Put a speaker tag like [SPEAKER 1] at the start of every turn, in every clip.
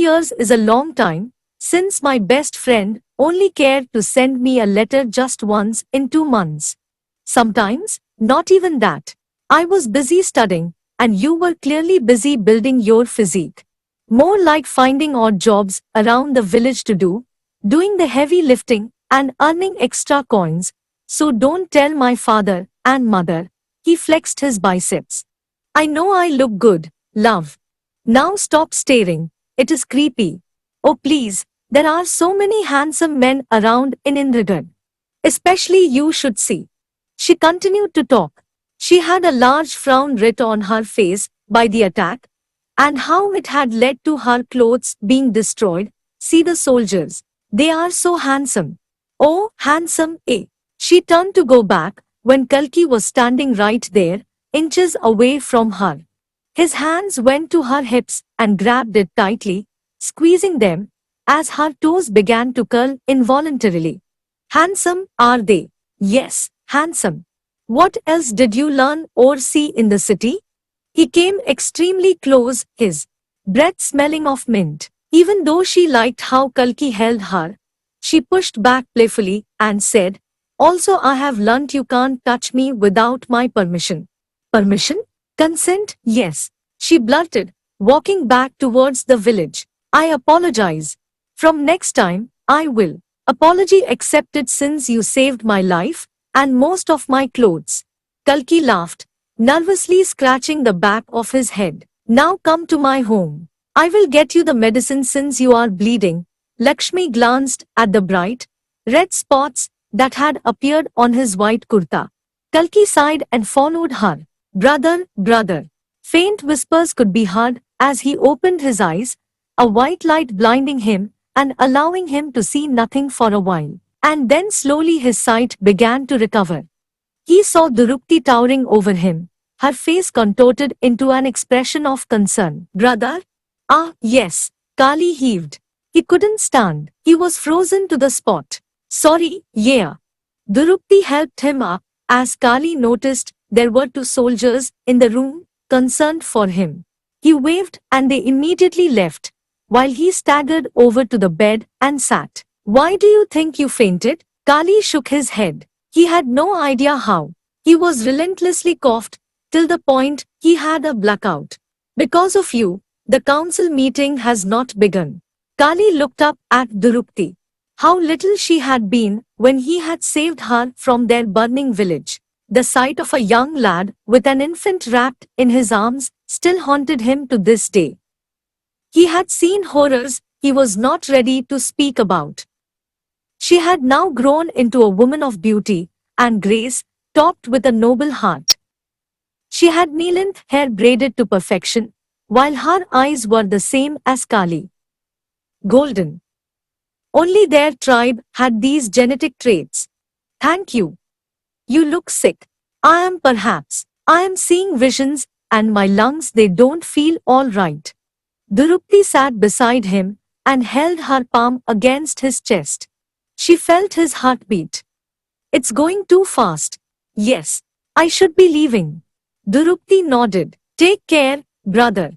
[SPEAKER 1] years is a long time, since my best friend only cared to send me a letter just once in 2 months. Sometimes, not even that. I was busy studying, and you were clearly busy building your physique. More like finding odd jobs around the village to do, doing the heavy lifting, and earning extra coins. So don't tell my father and mother. He flexed his biceps. I know I look good, love. Now stop staring. It is creepy. Oh please, there are so many handsome men around in Indragarh. Especially you should see. She continued to talk. She had a large frown writ on her face by the attack, and how it had led to her clothes being destroyed. See the soldiers. They are so handsome. Oh, handsome, eh? She turned to go back, when Kalki was standing right there, inches away from her. His hands went to her hips and grabbed it tightly, squeezing them, as her toes began to curl involuntarily. Handsome, are they? Yes, handsome. What else did you learn or see in the city? He came extremely close, his breath smelling of mint. Even though she liked how Kalki held her, she pushed back playfully and said, also I have learnt you can't touch me without my permission. Permission? Consent? Yes. She blurted, walking back towards the village. I apologize. From next time, I will. Apology accepted since you saved my life, and most of my clothes. Kalki laughed, nervously scratching the back of his head. Now come to my home. I will get you the medicine since you are bleeding. Lakshmi glanced at the bright, red spots that had appeared on his white kurta. Kalki sighed and followed her. Brother, brother. Faint whispers could be heard as he opened his eyes, a white light blinding him and allowing him to see nothing for a while. And then slowly his sight began to recover. He saw Durupti towering over him, her face contorted into an expression of concern. Brother? Ah, yes. Kali heaved. He couldn't stand. He was frozen to the spot. Sorry, yeah. Durupti helped him up, as Kali noticed there were two soldiers in the room, concerned for him. He waved and they immediately left, while he staggered over to the bed and sat. Why do you think you fainted? Kali shook his head. He had no idea how. He was relentlessly coughed, till the point he had a blackout. Because of you, the council meeting has not begun. Kali looked up at Durupti. How little she had been when he had saved her from their burning village. The sight of a young lad with an infant wrapped in his arms still haunted him to this day. He had seen horrors he was not ready to speak about. She had now grown into a woman of beauty and grace, topped with a noble heart. She had knee-length hair braided to perfection, while her eyes were the same as Kali. Golden. Only their tribe had these genetic traits. Thank you. You look sick. I am seeing visions, and my lungs they don't feel all right. Durupti sat beside him and held her palm against his chest. She felt his heartbeat. It's going too fast. Yes, I should be leaving. Durupti nodded. Take care, brother.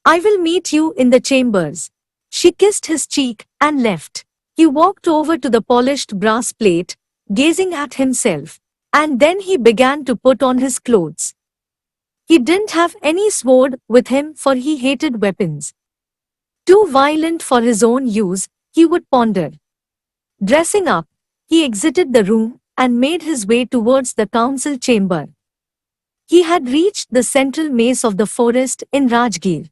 [SPEAKER 1] I will meet you in the chambers. She kissed his cheek and left. He walked over to the polished brass plate, gazing at himself, and then he began to put on his clothes. He didn't have any sword with him for he hated weapons. Too violent for his own use, he would ponder. Dressing up, he exited the room and made his way towards the council chamber. He had reached the central maze of the forest in Rajgir.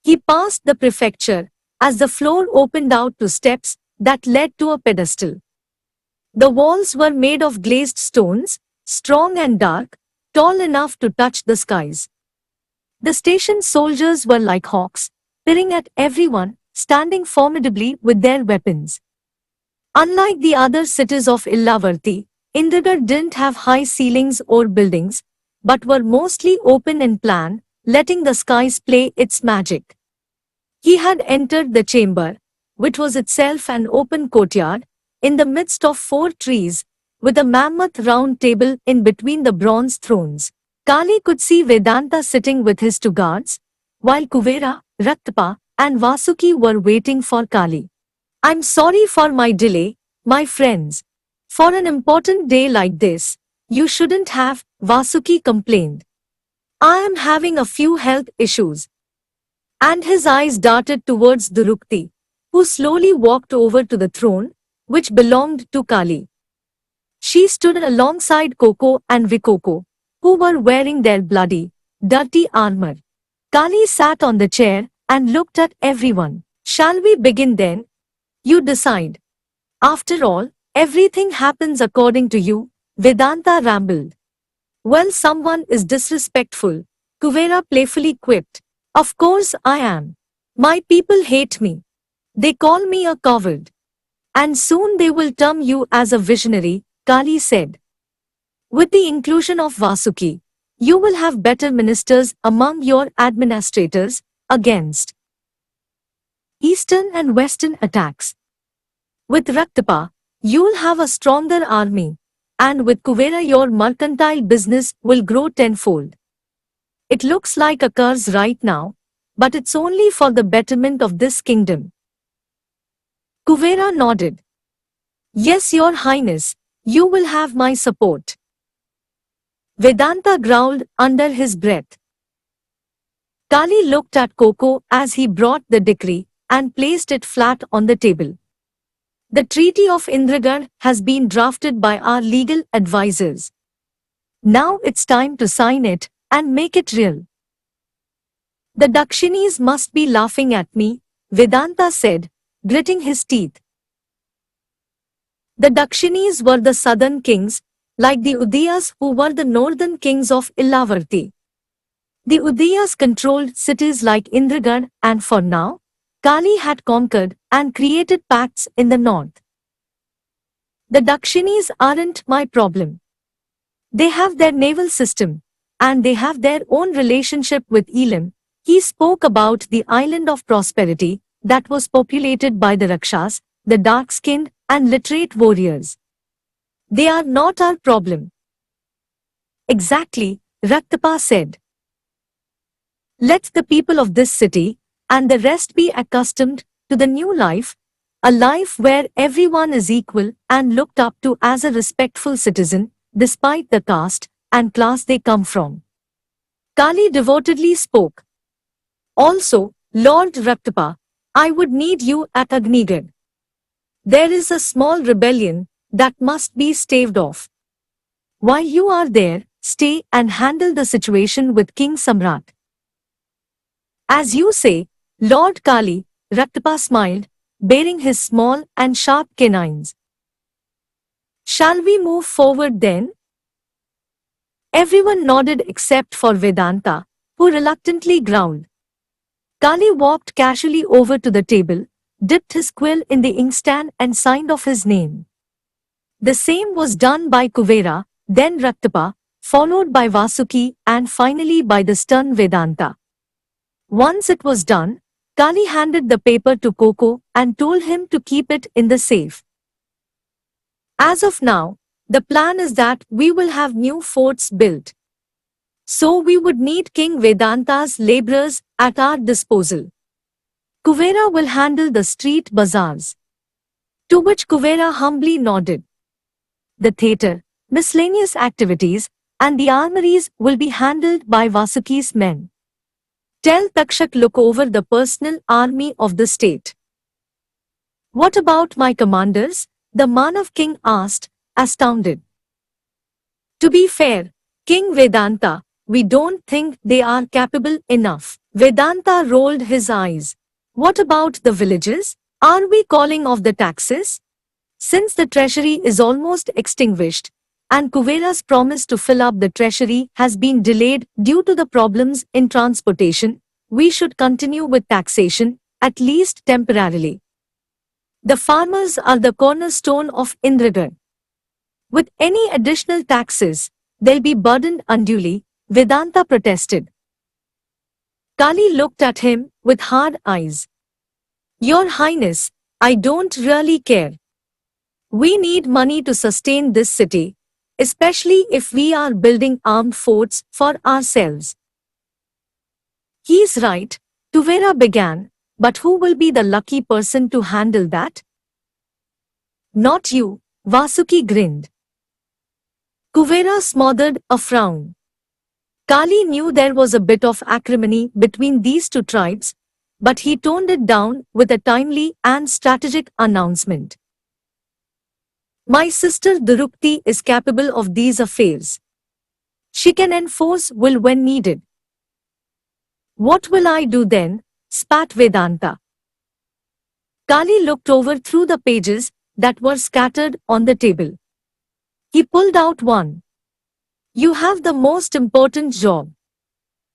[SPEAKER 1] He passed the prefecture as the floor opened out to steps that led to a pedestal. The walls were made of glazed stones, strong and dark, tall enough to touch the skies. The station soldiers were like hawks, peering at everyone, standing formidably with their weapons. Unlike the other cities of Illavarti, Indragarh didn't have high ceilings or buildings, but were mostly open in plan, letting the skies play its magic. He had entered the chamber, which was itself an open courtyard, in the midst of 4 trees, with a mammoth round table in between the bronze thrones. Kali could see Vedanta sitting with his 2 guards, while Kuvera, Raktapa, and Vasuki were waiting for Kali. I'm sorry for my delay, my friends. For an important day like this, you shouldn't have, Vasuki complained. I am having a few health issues. And his eyes darted towards Durukti, who slowly walked over to the throne, which belonged to Kali. She stood alongside Coco and Vikoko, who were wearing their bloody, dirty armor. Kali sat on the chair and looked at everyone. Shall we begin then? You decide. After all, everything happens according to you, Vedanta rambled. Well, someone is disrespectful, Kuvera playfully quipped. Of course I am. My people hate me. They call me a coward. And soon they will term you as a visionary, Kali said. With the inclusion of Vasuki, you will have better ministers among your administrators, against Eastern and Western attacks. With Raktapa, you'll have a stronger army, and with Kuvera your mercantile business will grow tenfold. It looks like a curse right now, but it's only for the betterment of this kingdom. Kuvera nodded. Yes, Your Highness, you will have my support. Vedanta growled under his breath. Kali looked at Coco as he brought the decree and placed it flat on the table. The Treaty of Indragarh has been drafted by our legal advisors. Now it's time to sign it and make it real. The Dakshinis must be laughing at me, Vedanta said, gritting his teeth. The Dakshinis were the southern kings, like the Udayas who were the northern kings of Illavarti. The Udayas controlled cities like Indragarh and for now, Kali had conquered and created pacts in the north. The Dakshinis aren't my problem. They have their naval system, and they have their own relationship with Elam. He spoke about the island of prosperity that was populated by the Rakshas, the dark-skinned and literate warriors. They are not our problem. Exactly, Raktapa said. Let the people of this city and the rest be accustomed to the new life, a life where everyone is equal and looked up to as a respectful citizen, despite the caste and class they come from. Kali devotedly spoke. Also, Lord Raktapa, I would need you at Agnigarh. There is a small rebellion that must be staved off. While you are there, stay and handle the situation with King Samrat. As you say, Lord Kali, Raktapa smiled, baring his small and sharp canines. Shall we move forward then? Everyone nodded except for Vedanta, who reluctantly growled. Kali walked casually over to the table, dipped his quill in the inkstand and signed off his name. The same was done by Kuvera, then Raktapa, followed by Vasuki and finally by the stern Vedanta. Once it was done, Kali handed the paper to Coco and told him to keep it in the safe. As of now, the plan is that we will have new forts built. So we would need King Vedanta's laborers at our disposal. Kuvera will handle the street bazaars. To which Kuvera humbly nodded. The theatre, miscellaneous activities, and the armories will be handled by Vasuki's men. Tell Takshak look over the personal army of the state. What about my commanders? The Manav king asked, astounded. To be fair, King Vedanta, we don't think they are capable enough. Vedanta rolled his eyes. What about the villages? Are we calling off the taxes? Since the treasury is almost extinguished, and Kuvera's promise to fill up the treasury has been delayed due to the problems in transportation, we should continue with taxation, at least temporarily. The farmers are the cornerstone of Indragarh. With any additional taxes, they'll be burdened unduly, Vedanta protested. Kali looked at him with hard eyes. Your Highness, I don't really care. We need money to sustain this city, especially if we are building armed forts for ourselves. He's right, Kuvera began, But who will be the lucky person to handle that? Not you, Vasuki grinned. Kuvera smothered a frown. Kali knew there was a bit of acrimony between these two tribes, but he toned it down with a timely and strategic announcement. My sister Durukti is capable of these affairs. She can enforce will when needed. What will I do then? Spat Vedanta. Kali looked over through the pages that were scattered on the table. He pulled out one. You have the most important job.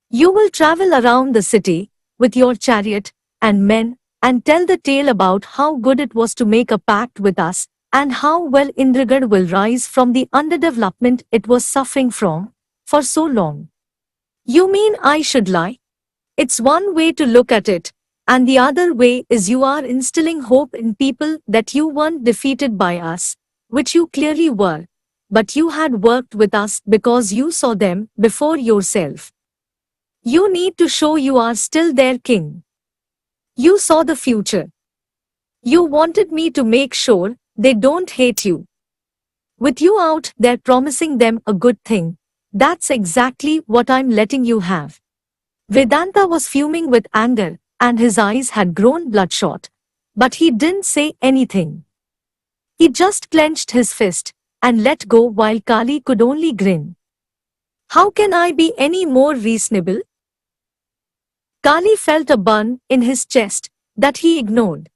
[SPEAKER 1] You will travel around the city with your chariot and men and tell the tale about how good it was to make a pact with us and how well Indragarh will rise from the underdevelopment it was suffering from for so long. You mean I should lie? It's one way to look at it, and the other way is you are instilling hope in people that you weren't defeated by us, which you clearly were, but you had worked with us because you saw them before yourself. You need to show you are still their king. You saw the future. You wanted me to make sure they don't hate you. With you out there promising them a good thing, that's exactly what I'm letting you have. Vedanta was fuming with anger, and his eyes had grown bloodshot, but he didn't say anything. He just clenched his fist and let go while Kali could only grin. How can I be any more reasonable? Kali felt a burn in his chest that he ignored.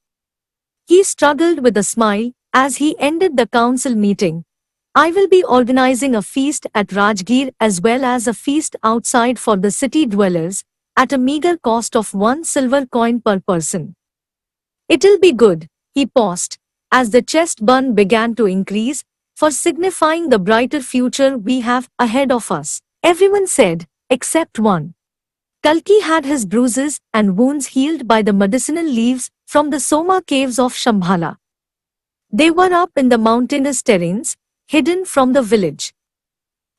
[SPEAKER 1] He struggled with a smile as he ended the council meeting. I will be organizing a feast at Rajgir as well as a feast outside for the city dwellers, at a meager cost of 1 silver coin per person. It'll be good, he paused, as the chest burn began to increase, for signifying the brighter future we have ahead of us. Everyone said, except one. Kalki had his bruises and wounds healed by the medicinal leaves from the Soma caves of Shambhala. They were up in the mountainous terrains, hidden from the village.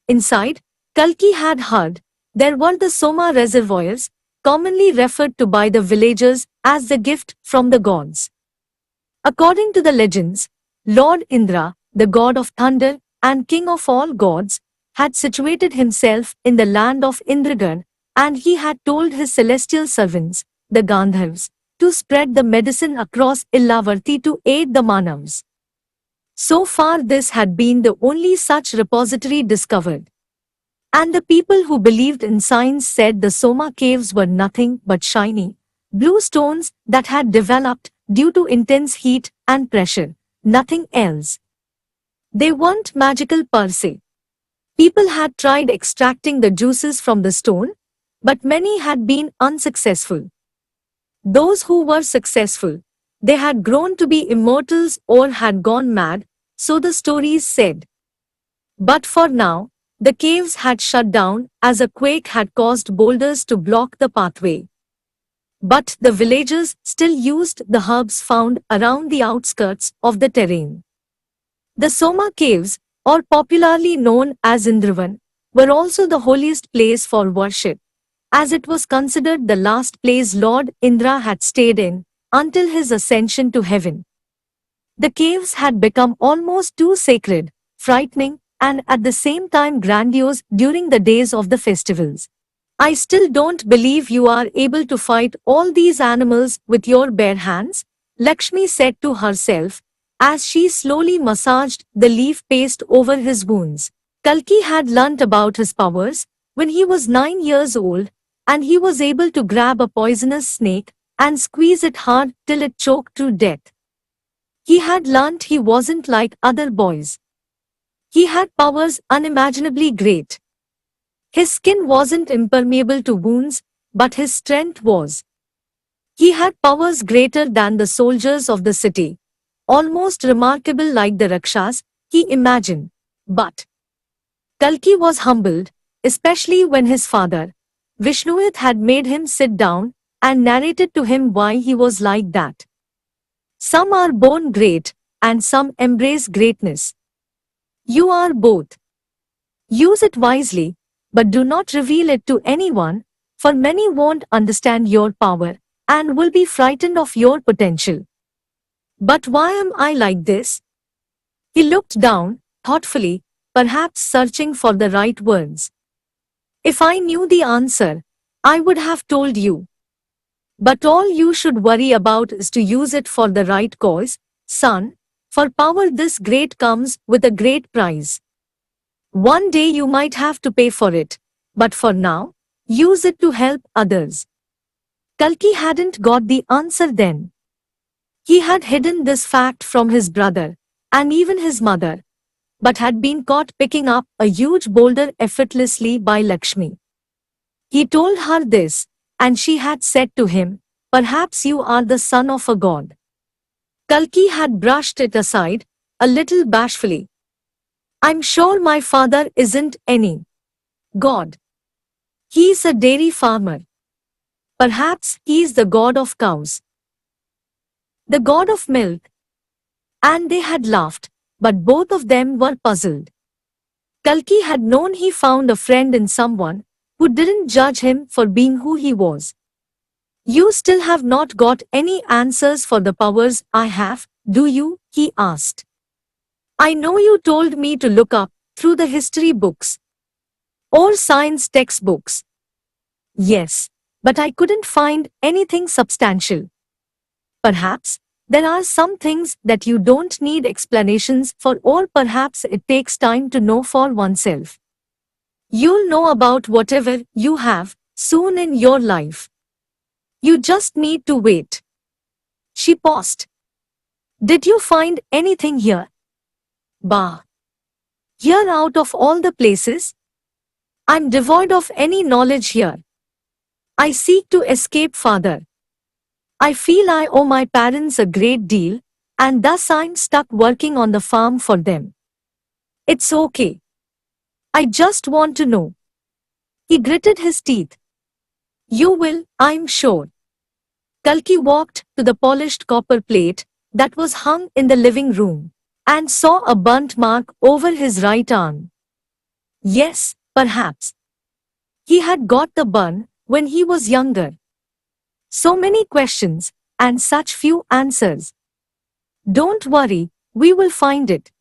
[SPEAKER 1] Inside, Kalki had heard, there were the Soma reservoirs, commonly referred to by the villagers as the gift from the gods. According to the legends, Lord Indra, the god of thunder and king of all gods, had situated himself in the land of Indragarh, and he had told his celestial servants, the Gandharvas, to spread the medicine across Illavarti to aid the Manavs. So far this had been the only such repository discovered. And the people who believed in science said the Soma caves were nothing but shiny, blue stones that had developed due to intense heat and pressure, nothing else. They weren't magical per se. People had tried extracting the juices from the stone, but many had been unsuccessful. Those who were successful, they had grown to be immortals or had gone mad, so the stories said. But for now, the caves had shut down as a quake had caused boulders to block the pathway. But the villagers still used the herbs found around the outskirts of the terrain. The Soma caves, or popularly known as Indravan, were also the holiest place for worship, as it was considered the last place Lord Indra had stayed in until his ascension to heaven. The caves had become almost too sacred, frightening, and at the same time grandiose during the days of the festivals. I still don't believe you are able to fight all these animals with your bare hands, Lakshmi said to herself, as she slowly massaged the leaf paste over his wounds. Kalki had learnt about his powers when he was 9 years old, and he was able to grab a poisonous snake and squeeze it hard till it choked to death. He had learnt he wasn't like other boys. He had powers unimaginably great. His skin wasn't impermeable to wounds, but his strength was. He had powers greater than the soldiers of the city, almost remarkable like the Rakshas, he imagined. But Kalki was humbled, especially when his father, Vishnuith, had made him sit down and narrated to him why he was like that. Some are born great, and some embrace greatness. You are both. Use it wisely, but do not reveal it to anyone, for many won't understand your power, and will be frightened of your potential. But why am I like this? He looked down, thoughtfully, perhaps searching for the right words. If I knew the answer, I would have told you. But all you should worry about is to use it for the right cause, son, for power this great comes with a great price. One day you might have to pay for it, but for now, use it to help others. Kalki hadn't got the answer then. He had hidden this fact from his brother, and even his mother, but had been caught picking up a huge boulder effortlessly by Lakshmi. He told her this, and she had said to him, "Perhaps you are the son of a god." Kalki had brushed it aside, a little bashfully. "I'm sure my father isn't any god. He's a dairy farmer. Perhaps he's the god of cows. The god of milk." And they had laughed, but both of them were puzzled. Kalki had known he found a friend in someone who didn't judge him for being who he was. "You still have not got any answers for the powers I have, do you?" he asked. "I know you told me to look up through the history books or science textbooks." "Yes, but I couldn't find anything substantial." "Perhaps there are some things that you don't need explanations for, or perhaps it takes time to know for oneself. You'll know about whatever you have soon in your life. You just need to wait." She paused. "Did you find anything here?" "Bah. Here out of all the places? I'm devoid of any knowledge here. I seek to escape father. I feel I owe my parents a great deal, and thus I'm stuck working on the farm for them. It's okay. I just want to know." He gritted his teeth. "You will, I'm sure." Kalki walked to the polished copper plate that was hung in the living room and saw a burnt mark over his right arm. Yes, perhaps. He had got the burn when he was younger. So many questions, and such few answers. "Don't worry, we will find it.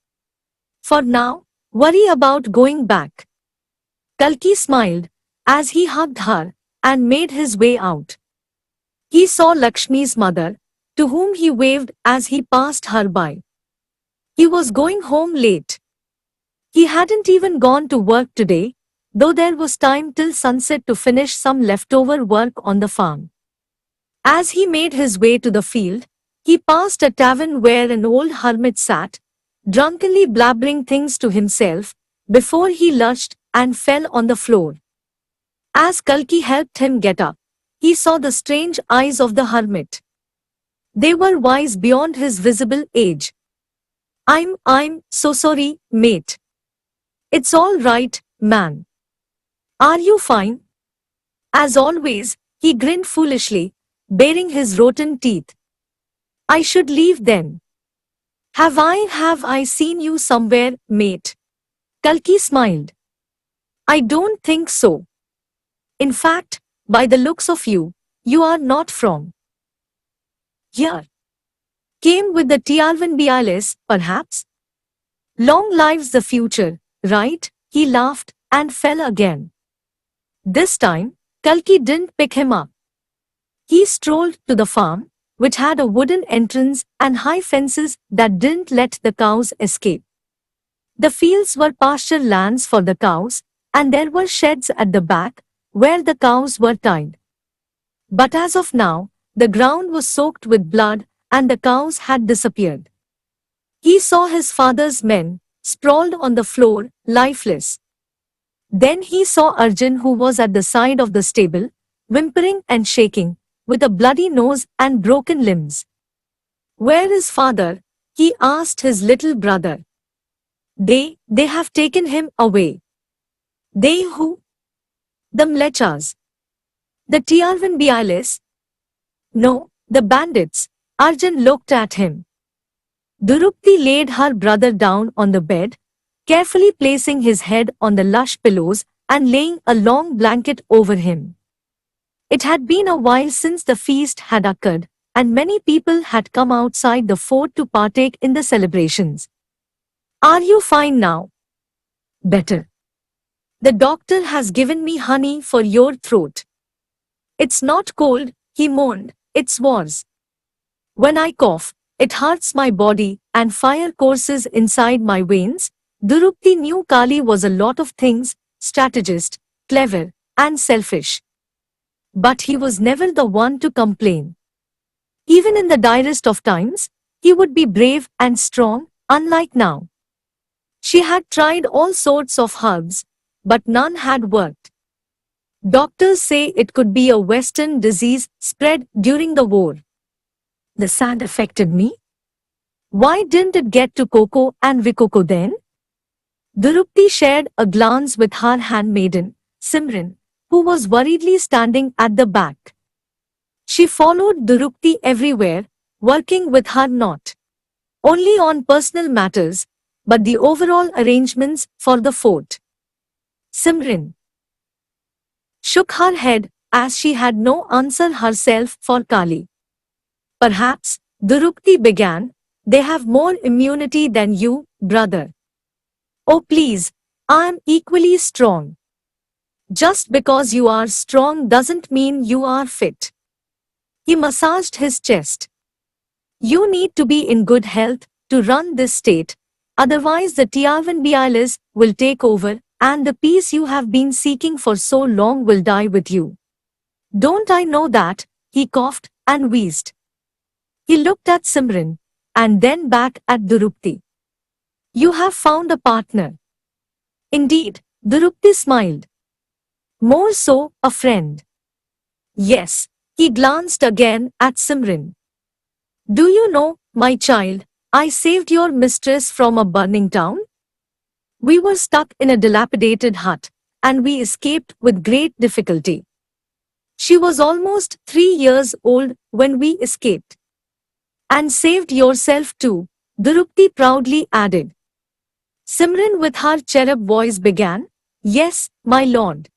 [SPEAKER 1] For now, worry about going back." Kalki smiled as he hugged her and made his way out. He saw Lakshmi's mother, to whom he waved as he passed her by. He was going home late. He hadn't even gone to work today, though there was time till sunset to finish some leftover work on the farm. As he made his way to the field, he passed a tavern where an old hermit sat, drunkenly blabbering things to himself, before he lurched and fell on the floor. As Kalki helped him get up, he saw the strange eyes of the hermit. They were wise beyond his visible age. I'm so sorry, mate." "It's all right, man. Are you fine?" As always, he grinned foolishly, baring his rotten teeth. "I should leave then." Have I seen you somewhere, mate?" Kalki smiled. "I don't think so. In fact, by the looks of you, you are not from here. Came with the Tiarvan perhaps? Long lives the future, right?" He laughed and fell again. This time, Kalki didn't pick him up. He strolled to the farm, which had a wooden entrance and high fences that didn't let the cows escape. The fields were pasture lands for the cows, and there were sheds at the back, where the cows were tied. But as of now, the ground was soaked with blood, and the cows had disappeared. He saw his father's men, sprawled on the floor, lifeless. Then he saw Arjun, who was at the side of the stable, whimpering and shaking, with a bloody nose and broken limbs. "Where is father?" he asked his little brother. They have taken him away." "They who?" "The Mlechas." "The Tiarvan?" "No, the bandits." Arjun looked at him. Durupti laid her brother down on the bed, carefully placing his head on the lush pillows and laying a long blanket over him. It had been a while since the feast had occurred, and many people had come outside the fort to partake in the celebrations. Are you fine now? Better. The doctor has given me honey for your throat. It's not cold, he moaned, it's wars. When I cough, it hurts my body and fire courses inside my veins. Durupti knew Kali was a lot of things, strategist, clever, and selfish. But he was never the one to complain. Even in the direst of times, he would be brave and strong, unlike now. She had tried all sorts of herbs, but none had worked. Doctors say it could be a Western disease spread during the war. The sand affected me? Why didn't it get to Coco and Vikoko then? Durupti shared a glance with her handmaiden, Simran, who was worriedly standing at the back. She followed Durupti everywhere, working with her not only on personal matters, but the overall arrangements for the fort. Simran shook her head as she had no answer herself for Kali. Perhaps, Durupti began, they have more immunity than you, brother. Oh please, I am equally strong. Just because you are strong doesn't mean you are fit. He massaged his chest. You need to be in good health to run this state, otherwise the Tiavanbialis will take over and the peace you have been seeking for so long will die with you. Don't I know that? He coughed and wheezed. He looked at Simran and then back at Durupti. You have found a partner. Indeed, Durupti smiled. More so, a friend. Yes, he glanced again at Simran. Do you know, my child, I saved your mistress from a burning town? We were stuck in a dilapidated hut, and we escaped with great difficulty. She was almost 3 years old when we escaped. And saved yourself too, Durupti proudly added. Simran with her cherub voice began, Yes, my lord.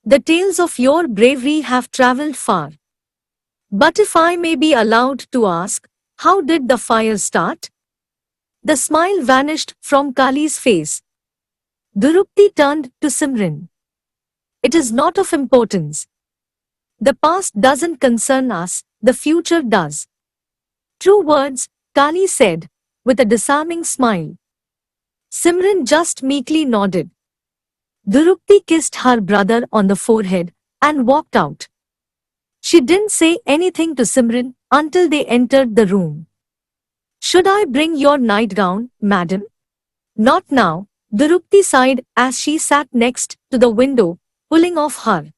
[SPEAKER 1] The tales of your bravery have travelled far. But if I may be allowed to ask, how did the fire start? The smile vanished from Kali's face. Durupti turned to Simran. It is not of importance. The past doesn't concern us, the future does. True words, Kali said, with a disarming smile. Simran just meekly nodded. Durupti kissed her brother on the forehead and walked out. She didn't say anything to Simran until they entered the room. Should I bring your nightgown, madam? Not now, Durupti sighed as she sat next to the window, pulling off her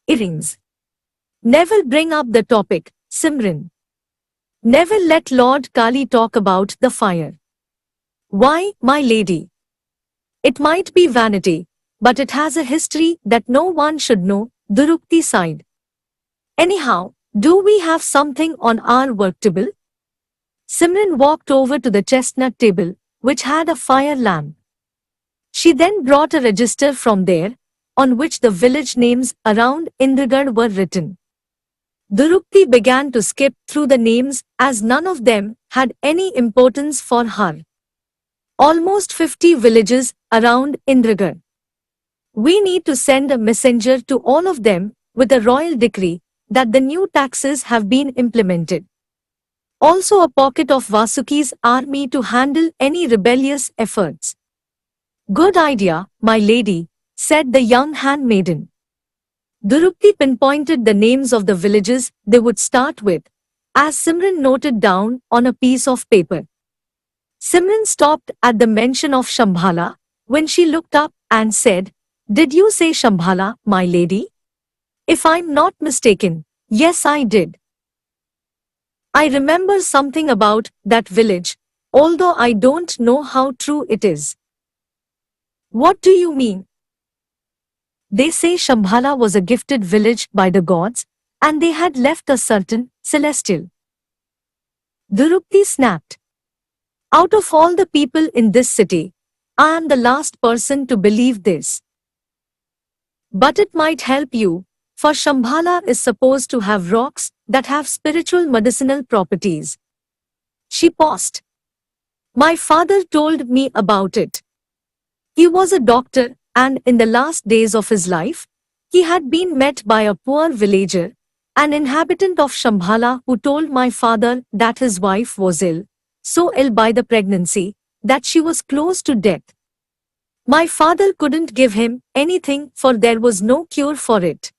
[SPEAKER 1] earrings. Never bring up the topic, Simran. Never let Lord Kali talk about the fire. Why, my lady? It might be vanity, but it has a history that no one should know, Durupti sighed. Anyhow, do we have something on our work table? Simran walked over to the chestnut table, which had a fire lamp. She then brought a register from there, on which the village names around Indragarh were written. Durupti began to skip through the names as none of them had any importance for her. Almost 50 villages around Indragarh. We need to send a messenger to all of them with a royal decree that the new taxes have been implemented. Also a pocket of Vasuki's army to handle any rebellious efforts. Good idea, my lady, said the young handmaiden. Durupti pinpointed the names of the villages they would start with, as Simran noted down on a piece of paper. Simran stopped at the mention of Shambhala when she looked up and said, Did you say Shambhala, my lady? If I'm not mistaken, yes I did. I remember something about that village, although I don't know how true it is. What do you mean? They say Shambhala was a gifted village by the gods, and they had left a certain celestial. Durupti snapped. Out of all the people in this city, I am the last person to believe this. But it might help you, for Shambhala is supposed to have rocks that have spiritual medicinal properties. She paused. My father told me about it. He was a doctor, and in the last days of his life, he had been met by a poor villager, an inhabitant of Shambhala, who told my father that his wife was ill, so ill by the pregnancy, that she was close to death. My father couldn't give him anything, for there was no cure for it.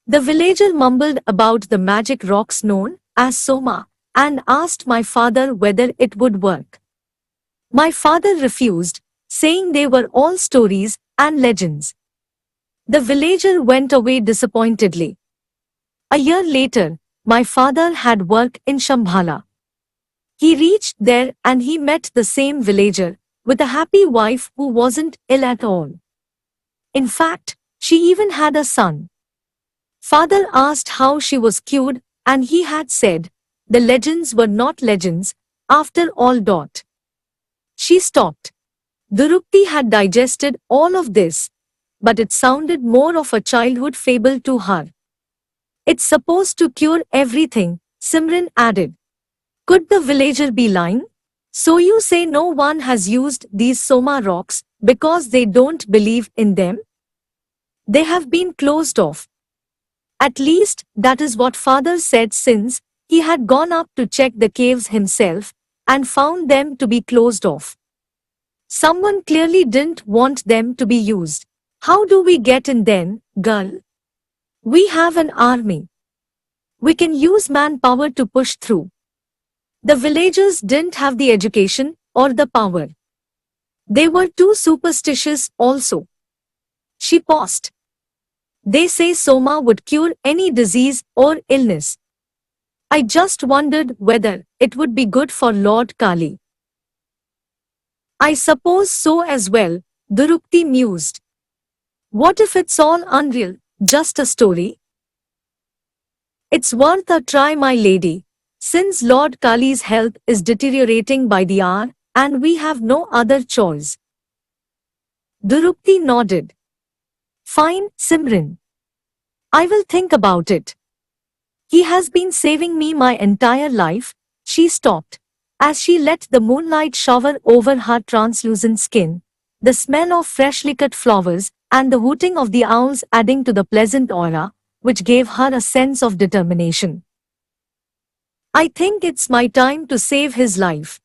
[SPEAKER 1] The villager mumbled about the magic rocks known as Soma, and asked my father whether it would work. My father refused, saying they were all stories and legends. The villager went away disappointedly. A year later, my father had work in Shambhala. He reached there and he met the same villager, with a happy wife who wasn't ill at all. In fact, she even had a son. Father asked how she was cured, and he had said, the legends were not legends, after all. She stopped. Durupti had digested all of this, but it sounded more of a childhood fable to her. It's supposed to cure everything, Simran added. Could the villager be lying? So you say no one has used these Soma rocks because they don't believe in them? They have been closed off. At least, that is what father said, since he had gone up to check the caves himself and found them to be closed off. Someone clearly didn't want them to be used. How do we get in then, girl? We have an army. We can use manpower to push through. The villagers didn't have the education or the power. They were too superstitious also. She paused. They say Soma would cure any disease or illness. I just wondered whether it would be good for Lord Kali. I suppose so as well, Durupti mused. What if it's all unreal, just a story? It's worth a try, my lady, since Lord Kali's health is deteriorating by the hour and we have no other choice. Durupti nodded. Fine, Simran. I will think about it. He has been saving me my entire life. She stopped, as she let the moonlight shower over her translucent skin, the smell of freshly cut flowers and the hooting of the owls adding to the pleasant aura, which gave her a sense of determination. I think it's my time to save his life.